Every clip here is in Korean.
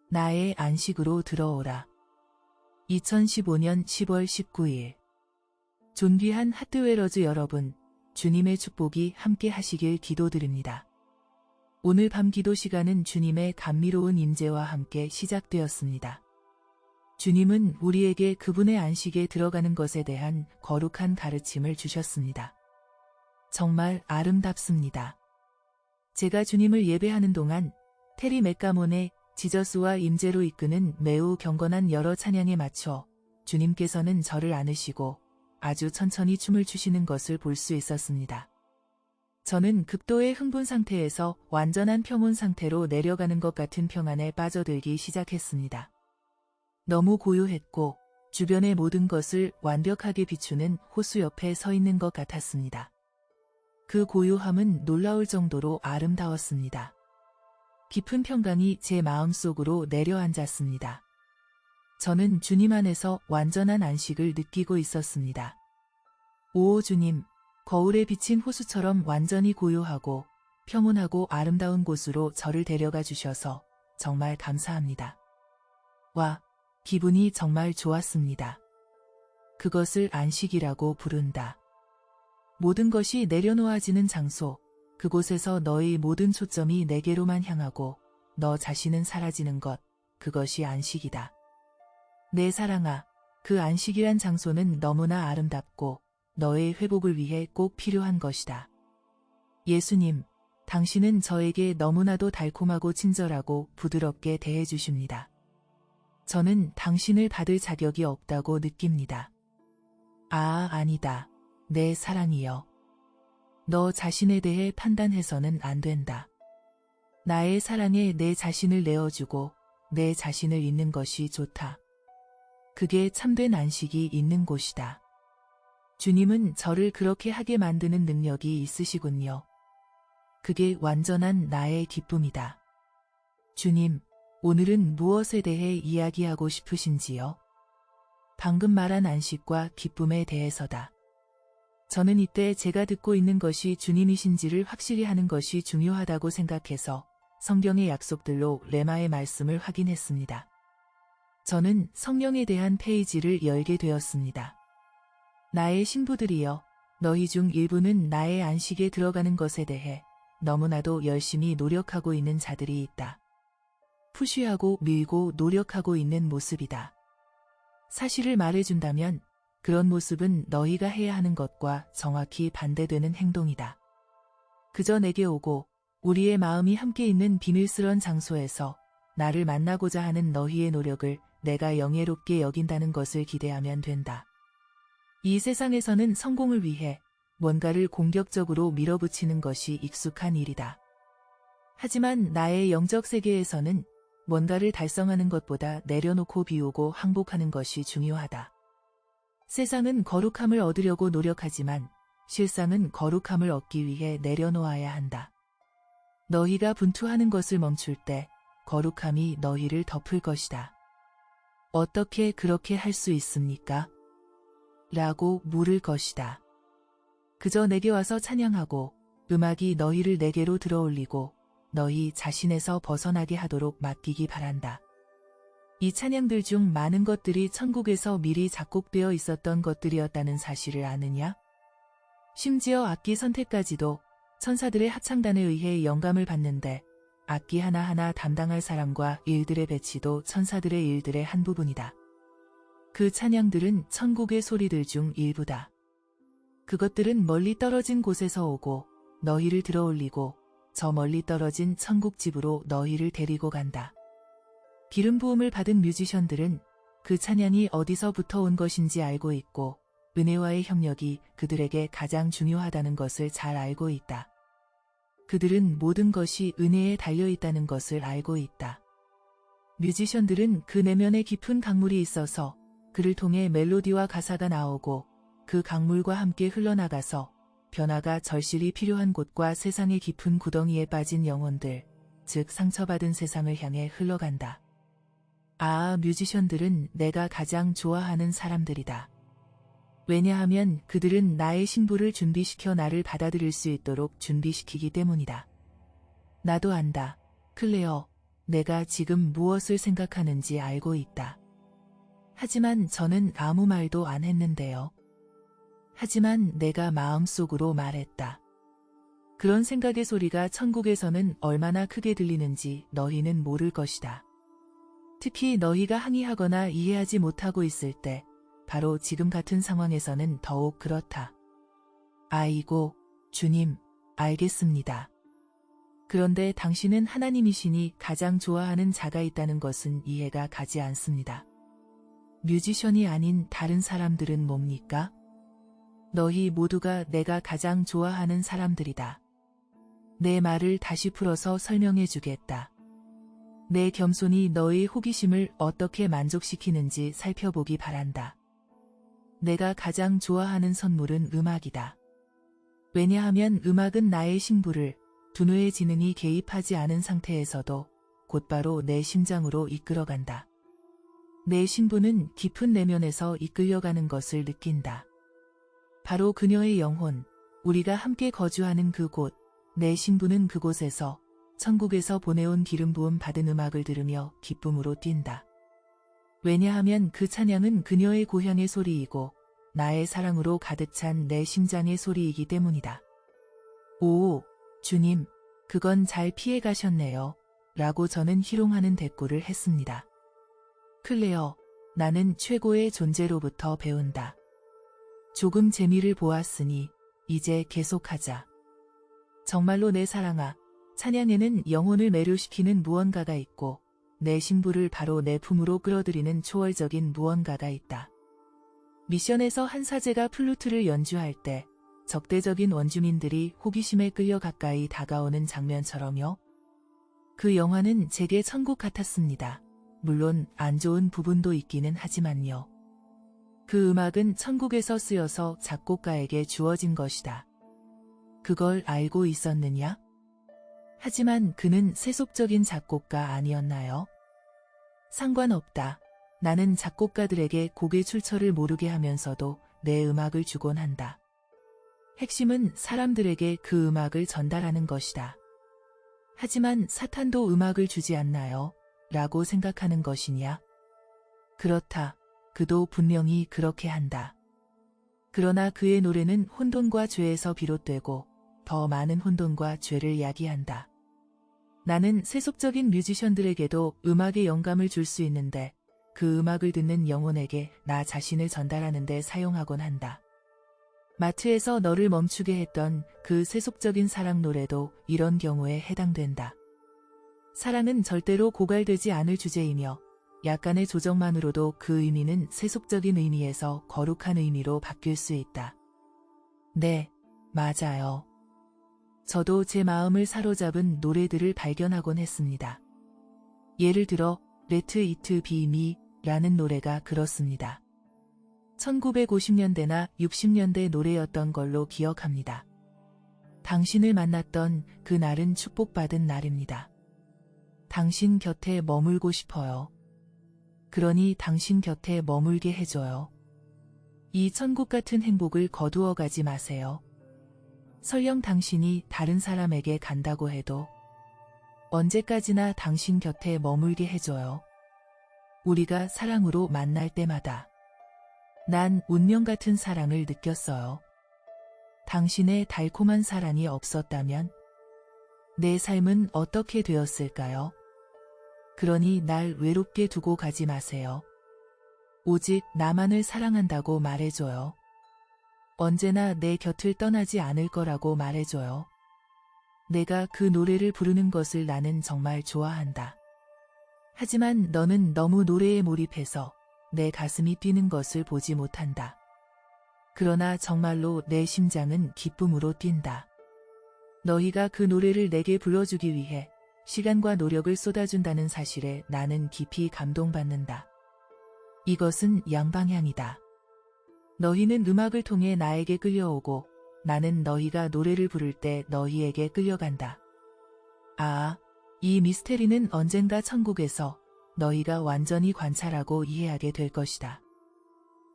나의 안식으로 들어오라. 2015년 10월 19일. 존귀한 하트웨러즈 여러분, 주님의 축복이 함께 하시길 기도드립니다. 오늘 밤 기도 시간은 주님의 감미로운 임재와 함께 시작되었습니다. 주님은 우리에게 그분의 안식에 들어가는 것에 대한 거룩한 가르침을 주셨습니다. 정말 아름답습니다. 제가 주님을 예배하는 동안 테리 맥가몬의 지저스와 임재로 이끄는 매우 경건한 여러 찬양에 맞춰 주님께서는 저를 안으시고 아주 천천히 춤을 추시는 것을 볼 수 있었습니다. 저는 극도의 흥분 상태에서 완전한 평온 상태로 내려가는 것 같은 평안에 빠져들기 시작했습니다. 너무 고요했고 주변의 모든 것을 완벽하게 비추는 호수 옆에 서 있는 것 같았습니다. 그 고요함은 놀라울 정도로 아름다웠습니다. 깊은 평강이 제 마음속으로 내려앉았습니다. 저는 주님 안에서 완전한 안식을 느끼고 있었습니다. 오 주님, 거울에 비친 호수처럼 완전히 고요하고 평온하고 아름다운 곳으로 저를 데려가 주셔서 정말 감사합니다. 와, 기분이 정말 좋았습니다. 그것을 안식이라고 부른다. 모든 것이 내려놓아지는 장소, 그곳에서 너의 모든 초점이 내게로만 향하고 너 자신은 사라지는 것, 그것이 안식이다. 내 사랑아, 그 안식이란 장소는 너무나 아름답고 너의 회복을 위해 꼭 필요한 것이다. 예수님, 당신은 저에게 너무나도 달콤하고 친절하고 부드럽게 대해주십니다. 저는 당신을 받을 자격이 없다고 느낍니다. 아니다. 내 사랑이여. 너 자신에 대해 판단해서는 안 된다. 나의 사랑에 내 자신을 내어주고 내 자신을 잊는 것이 좋다. 그게 참된 안식이 있는 곳이다. 주님은 저를 그렇게 하게 만드는 능력이 있으시군요. 그게 완전한 나의 기쁨이다. 주님, 오늘은 무엇에 대해 이야기하고 싶으신지요? 방금 말한 안식과 기쁨에 대해서다. 저는 이때 제가 듣고 있는 것이 주님이신지를 확실히 하는 것이 중요하다고 생각해서 성경의 약속들로 레마의 말씀을 확인했습니다. 저는 성령에 대한 페이지를 열게 되었습니다. 나의 신부들이여, 너희 중 일부는 나의 안식에 들어가는 것에 대해 너무나도 열심히 노력하고 있는 자들이 있다. 푸쉬하고 밀고 노력하고 있는 모습이다. 사실을 말해준다면 그런 모습은 너희가 해야 하는 것과 정확히 반대되는 행동이다. 그저 내게 오고 우리의 마음이 함께 있는 비밀스런 장소에서 나를 만나고자 하는 너희의 노력을 내가 영예롭게 여긴다는 것을 기대하면 된다. 이 세상에서는 성공을 위해 뭔가를 공격적으로 밀어붙이는 것이 익숙한 일이다. 하지만 나의 영적 세계에서는 뭔가를 달성하는 것보다 내려놓고 비우고 항복하는 것이 중요하다. 세상은 거룩함을 얻으려고 노력하지만 실상은 거룩함을 얻기 위해 내려놓아야 한다. 너희가 분투하는 것을 멈출 때 거룩함이 너희를 덮을 것이다. 어떻게 그렇게 할 수 있습니까? 라고 물을 것이다. 그저 내게 와서 찬양하고 음악이 너희를 내게로 들어올리고 너희 자신에서 벗어나게 하도록 맡기기 바란다. 이 찬양들 중 많은 것들이 천국에서 미리 작곡되어 있었던 것들이었다는 사실을 아느냐? 심지어 악기 선택까지도 천사들의 합창단에 의해 영감을 받는데 악기 하나하나 담당할 사람과 일들의 배치도 천사들의 일들의 한 부분이다. 그 찬양들은 천국의 소리들 중 일부다. 그것들은 멀리 떨어진 곳에서 오고 너희를 들어올리고 저 멀리 떨어진 천국집으로 너희를 데리고 간다. 기름 부음을 받은 뮤지션들은 그 찬양이 어디서부터 온 것인지 알고 있고 은혜와의 협력이 그들에게 가장 중요하다는 것을 잘 알고 있다. 그들은 모든 것이 은혜에 달려있다는 것을 알고 있다. 뮤지션들은 그 내면에 깊은 강물이 있어서 그를 통해 멜로디와 가사가 나오고 그 강물과 함께 흘러나가서 변화가 절실히 필요한 곳과 세상의 깊은 구덩이에 빠진 영혼들, 즉 상처받은 세상을 향해 흘러간다. 뮤지션들은 내가 가장 좋아하는 사람들이다. 왜냐하면 그들은 나의 신부를 준비시켜 나를 받아들일 수 있도록 준비시키기 때문이다. 나도 안다. 클레어, 내가 지금 무엇을 생각하는지 알고 있다. 하지만 저는 아무 말도 안 했는데요. 하지만 내가 마음속으로 말했다. 그런 생각의 소리가 천국에서는 얼마나 크게 들리는지 너희는 모를 것이다. 특히 너희가 항의하거나 이해하지 못하고 있을 때, 바로 지금 같은 상황에서는 더욱 그렇다. 아이고, 주님, 알겠습니다. 그런데 당신은 하나님이시니 가장 좋아하는 자가 있다는 것은 이해가 가지 않습니다. 뮤지션이 아닌 다른 사람들은 뭡니까? 너희 모두가 내가 가장 좋아하는 사람들이다. 내 말을 다시 풀어서 설명해 주겠다. 내 겸손이 너의 호기심을 어떻게 만족시키는지 살펴보기 바란다. 내가 가장 좋아하는 선물은 음악이다. 왜냐하면 음악은 나의 신부를 두뇌의 지능이 개입하지 않은 상태에서도 곧바로 내 심장으로 이끌어간다. 내 신부는 깊은 내면에서 이끌려가는 것을 느낀다. 바로 그녀의 영혼, 우리가 함께 거주하는 그곳, 내 신부는 그곳에서 천국에서 보내온 기름 부음 받은 음악을 들으며 기쁨으로 뛴다. 왜냐하면 그 찬양은 그녀의 고향의 소리이고 나의 사랑으로 가득 찬 내 심장의 소리이기 때문이다. 오, 주님, 그건 잘 피해 가셨네요. 라고 저는 희롱하는 대꾸를 했습니다. 클레어, 나는 최고의 존재로부터 배운다. 조금 재미를 보았으니 이제 계속하자. 정말로 내 사랑아, 찬양에는 영혼을 매료시키는 무언가가 있고 내 신부를 바로 내 품으로 끌어들이는 초월적인 무언가가 있다. 미션에서 한 사제가 플루트를 연주할 때 적대적인 원주민들이 호기심에 끌려 가까이 다가오는 장면처럼요. 그 영화는 제게 천국 같았습니다. 물론 안 좋은 부분도 있기는 하지만요. 그 음악은 천국에서 쓰여서 작곡가에게 주어진 것이다. 그걸 알고 있었느냐? 하지만 그는 세속적인 작곡가 아니었나요? 상관없다. 나는 작곡가들에게 곡의 출처를 모르게 하면서도 내 음악을 주곤 한다. 핵심은 사람들에게 그 음악을 전달하는 것이다. 하지만 사탄도 음악을 주지 않나요? 라고 생각하는 것이냐? 그렇다. 그도 분명히 그렇게 한다. 그러나 그의 노래는 혼돈과 죄에서 비롯되고 더 많은 혼돈과 죄를 야기한다. 나는 세속적인 뮤지션들에게도 음악의 영감을 줄 수 있는데 그 음악을 듣는 영혼에게 나 자신을 전달하는 데 사용하곤 한다. 마트에서 너를 멈추게 했던 그 세속적인 사랑 노래도 이런 경우에 해당된다. 사랑은 절대로 고갈되지 않을 주제이며 약간의 조정만으로도 그 의미는 세속적인 의미에서 거룩한 의미로 바뀔 수 있다. 네, 맞아요. 저도 제 마음을 사로잡은 노래들을 발견하곤 했습니다. 예를 들어 Let It Be Me 라는 노래가 그렇습니다. 1950년대나 60년대 노래였던 걸로 기억합니다. 당신을 만났던 그 날은 축복받은 날입니다. 당신 곁에 머물고 싶어요. 그러니 당신 곁에 머물게 해줘요. 이 천국 같은 행복을 거두어 가지 마세요. 설령 당신이 다른 사람에게 간다고 해도 언제까지나 당신 곁에 머물게 해줘요. 우리가 사랑으로 만날 때마다 난 운명 같은 사랑을 느꼈어요. 당신의 달콤한 사랑이 없었다면 내 삶은 어떻게 되었을까요? 그러니 날 외롭게 두고 가지 마세요. 오직 나만을 사랑한다고 말해줘요. 언제나 내 곁을 떠나지 않을 거라고 말해줘요. 내가 그 노래를 부르는 것을 나는 정말 좋아한다. 하지만 너는 너무 노래에 몰입해서 내 가슴이 뛰는 것을 보지 못한다. 그러나 정말로 내 심장은 기쁨으로 뛴다. 너희가 그 노래를 내게 불러주기 위해 시간과 노력을 쏟아준다는 사실에 나는 깊이 감동받는다. 이것은 양방향이다. 너희는 음악을 통해 나에게 끌려오고 나는 너희가 노래를 부를 때 너희에게 끌려간다. 아, 이 미스테리는 언젠가 천국에서 너희가 완전히 관찰하고 이해하게 될 것이다.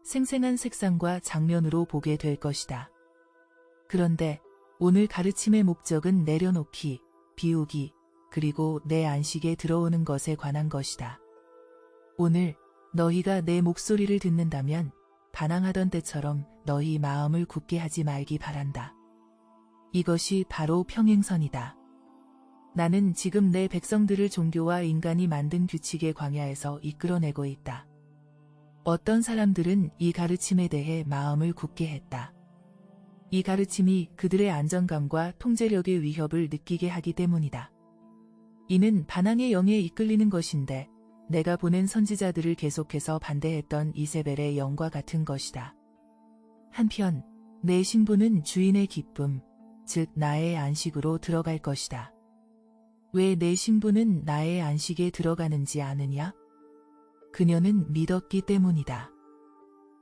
생생한 색상과 장면으로 보게 될 것이다. 그런데 오늘 가르침의 목적은 내려놓기, 비우기, 그리고 내 안식에 들어오는 것에 관한 것이다. 오늘 너희가 내 목소리를 듣는다면 반항하던 때처럼 너희 마음을 굳게 하지 말기 바란다. 이것이 바로 평행선이다. 나는 지금 내 백성들을 종교와 인간이 만든 규칙의 광야에서 이끌어내고 있다. 어떤 사람들은 이 가르침에 대해 마음을 굳게 했다. 이 가르침이 그들의 안정감과 통제력의 위협을 느끼게 하기 때문이다. 이는 반항의 영에 이끌리는 것인데 내가 보낸 선지자들을 계속해서 반대했던 이세벨의 영과 같은 것이다. 한편 내 신부는 주인의 기쁨, 즉 나의 안식으로 들어갈 것이다. 왜 내 신부는 나의 안식에 들어가는지 아느냐? 그녀는 믿었기 때문이다.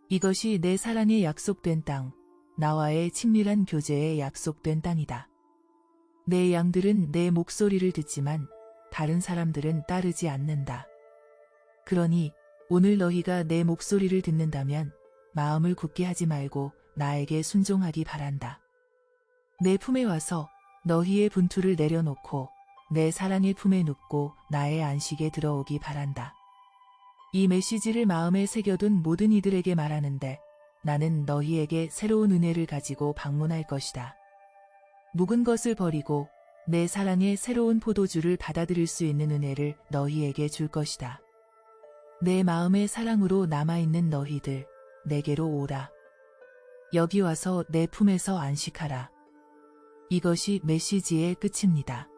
이것이 내 사랑의 약속된 땅, 나와의 친밀한 교제에 약속된 땅이다. 내 양들은 내 목소리를 듣지만 다른 사람들은 따르지 않는다. 그러니 오늘 너희가 내 목소리를 듣는다면 마음을 굳게 하지 말고 나에게 순종하기 바란다. 내 품에 와서 너희의 분투를 내려놓고 내 사랑의 품에 눕고 나의 안식에 들어오기 바란다. 이 메시지를 마음에 새겨둔 모든 이들에게 말하는데 나는 너희에게 새로운 은혜를 가지고 방문할 것이다. 묵은 것을 버리고 내 사랑의 새로운 포도주를 받아들일 수 있는 은혜를 너희에게 줄 것이다. 내 마음의 사랑으로 남아있는 너희들, 내게로 오라. 여기 와서 내 품에서 안식하라. 이것이 메시지의 끝입니다.